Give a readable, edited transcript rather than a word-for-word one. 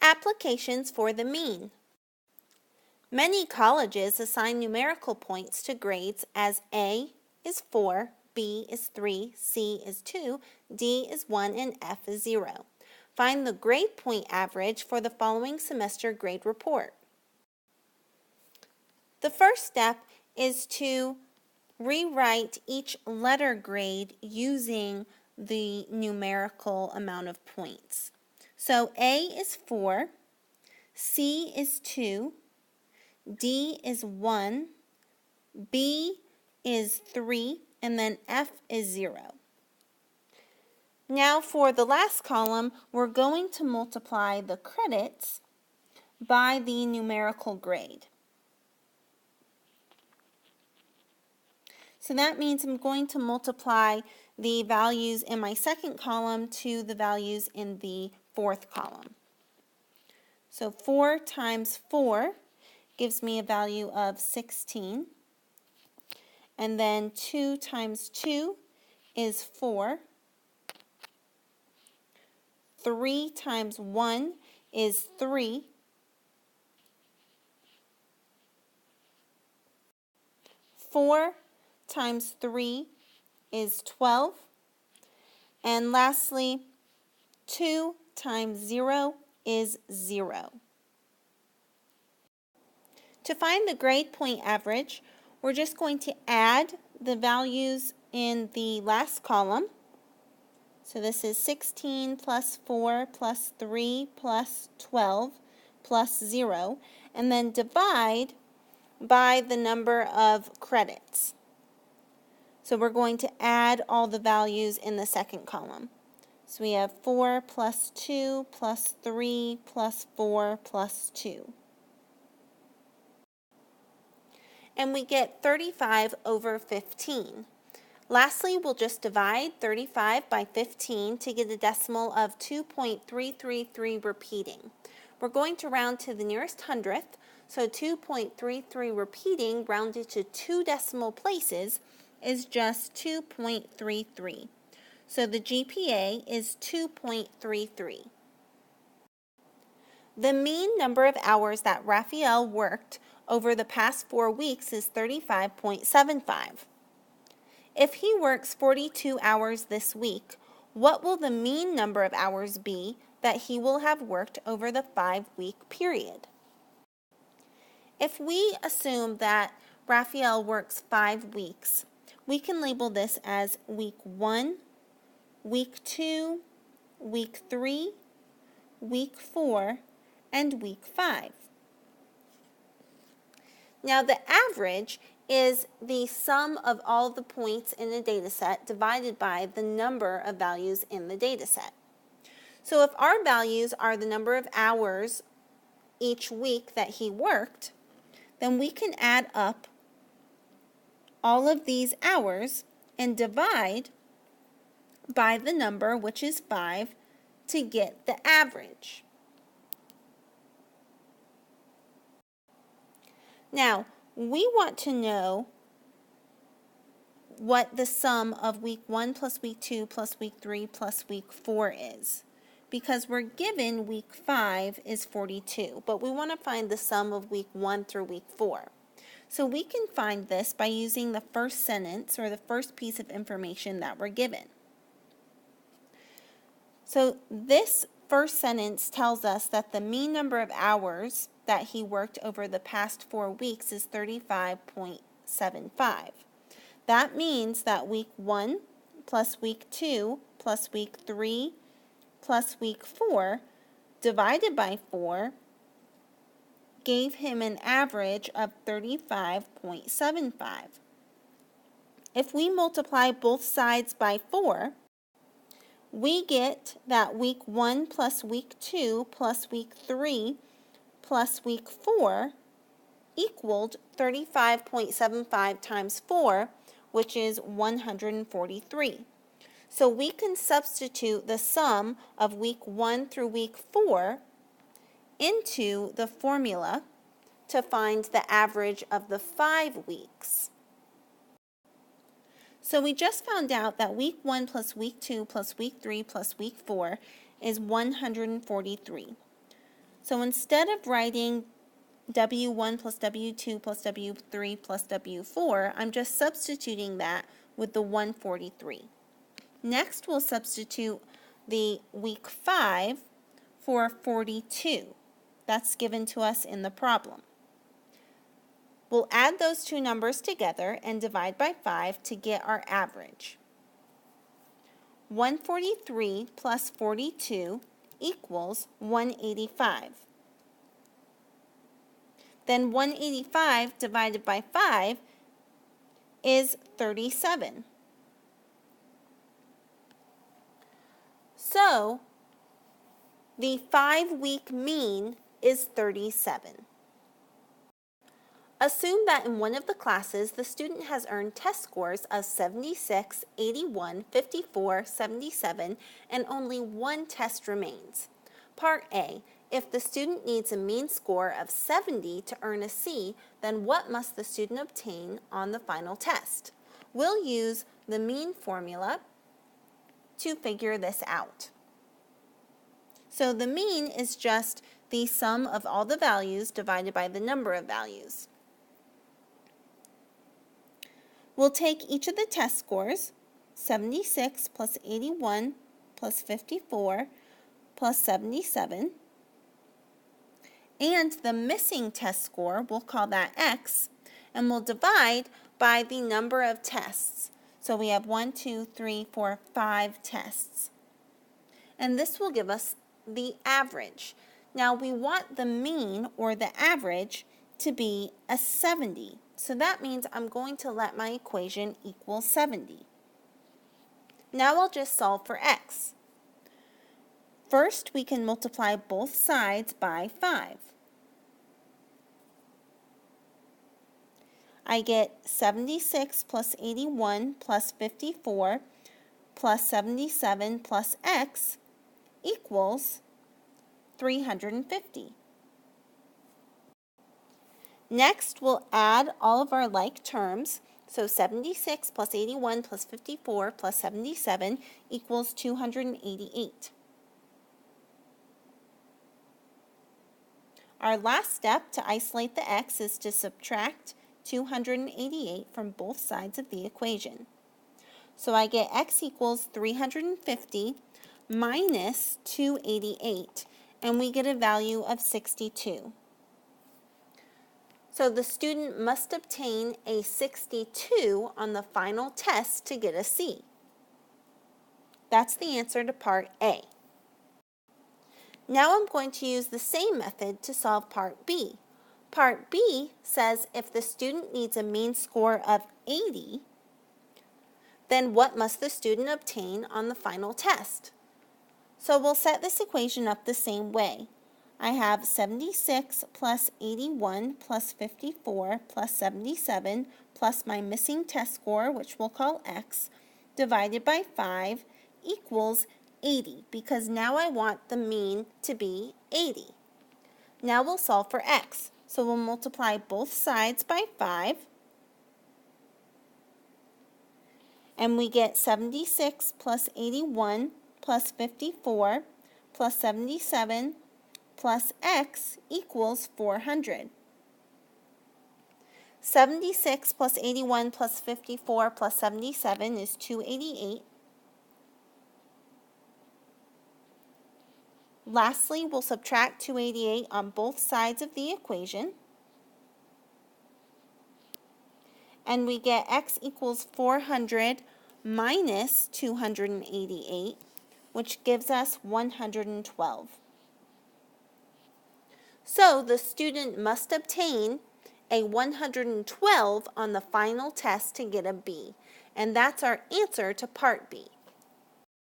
Applications for the mean. Many colleges assign numerical points to grades as A is 4, B is 3, C is 2, D is 1, and F is 0. Find the grade point average for the following semester grade report. The first step is to rewrite each letter grade using the numerical amount of points. So A is 4, C is 2, D is 1, B is 3, and then F is 0. Now for the last column, we're going to multiply the credits by the numerical grade. So that means I'm going to multiply the values in my second column to the values in the fourth column. So 4 times 4 gives me a value of 16. And then 2 times 2 is 4. 3 times 1 is 3. 4 times 3 is 12. And lastly, 2 times 0 is 0. To find the grade point average, we're just going to add the values in the last column. So this is 16 plus 4 plus 3 plus 12 plus 0, and then divide by the number of credits. So we're going to add all the values in the second column. So we have 4 plus 2 plus 3 plus 4 plus 2. And we get 35 over 15. Lastly, we'll just divide 35 by 15 to get a decimal of 2.333 repeating. We're going to round to the nearest hundredth, so 2.33 repeating rounded to 2 decimal places is just 2.33. So the GPA is 2.33. The mean number of hours that Raphael worked over the past 4 weeks is 35.75. If he works 42 hours this week, what will the mean number of hours be that he will have worked over the 5-week period? If we assume that Raphael works 5 weeks, we can label this as week 1, week 2, week 3, week 4, and week 5. Now the average is the sum of all the points in a data set divided by the number of values in the data set. So if our values are the number of hours each week that he worked, then we can add up all of these hours and divide by the number, which is 5, to get the average. Now, we want to know what the sum of week 1 plus week 2 plus week 3 plus week 4 is, because we're given week 5 is 42, but we want to find the sum of week 1 through week 4. So we can find this by using the first sentence or the first piece of information that we're given. So this first sentence tells us that the mean number of hours that he worked over the past 4 weeks is 35.75. That means that week 1 plus week 2 plus week 3 plus week 4 divided by 4 gave him an average of 35.75. If we multiply both sides by 4, we get that week 1 plus week 2 plus week 3 plus week 4 equaled 35.75 times 4, which is 143. So we can substitute the sum of week 1 through week 4 into the formula to find the average of the 5 weeks. So we just found out that week 1 plus week 2 plus week 3 plus week 4 is 143. So instead of writing W1 plus W2 plus W3 plus W4, I'm just substituting that with the 143. Next, we'll substitute the week 5 for 42. That's given to us in the problem. We'll add those two numbers together and divide by 5 to get our average. 143 plus 42 equals 185. Then 185 divided by 5 is 37. So, the 5-week mean is 37. Assume that in one of the classes, the student has earned test scores of 76, 81, 54, 77, and only one test remains. Part A. If the student needs a mean score of 70 to earn a C, then what must the student obtain on the final test? We'll use the mean formula to figure this out. So the mean is just the sum of all the values divided by the number of values. We'll take each of the test scores, 76 plus 81 plus 54 plus 77, and the missing test score, we'll call that X, and we'll divide by the number of tests. So we have 1, 2, 3, 4, 5 tests. And this will give us the average. Now we want the mean or the average to be a 70. So that means I'm going to let my equation equal 70. Now I'll just solve for X. First, we can multiply both sides by 5. I get 76 plus 81 plus 54 plus 77 plus X equals 350. Next, we'll add all of our like terms. So 76 plus 81 plus 54 plus 77 equals 288. Our last step to isolate the X is to subtract 288 from both sides of the equation. So I get X equals 350 minus 288, and we get a value of 62. So the student must obtain a 62 on the final test to get a C. That's the answer to part A. Now I'm going to use the same method to solve part B. Part B says if the student needs a mean score of 80, then what must the student obtain on the final test? So we'll set this equation up the same way. I have 76 plus 81 plus 54 plus 77 plus my missing test score, which we'll call X, divided by 5 equals 80, because now I want the mean to be 80. Now we'll solve for X. So we'll multiply both sides by 5, and we get 76 plus 81 plus 54 plus 77 plus X equals 400. 76 plus 81 plus 54 plus 77 is 288. Lastly, we'll subtract 288 on both sides of the equation, and we get X equals 400 minus 288, which gives us 112. So the student must obtain a 112 on the final test to get a B, and that's our answer to part B.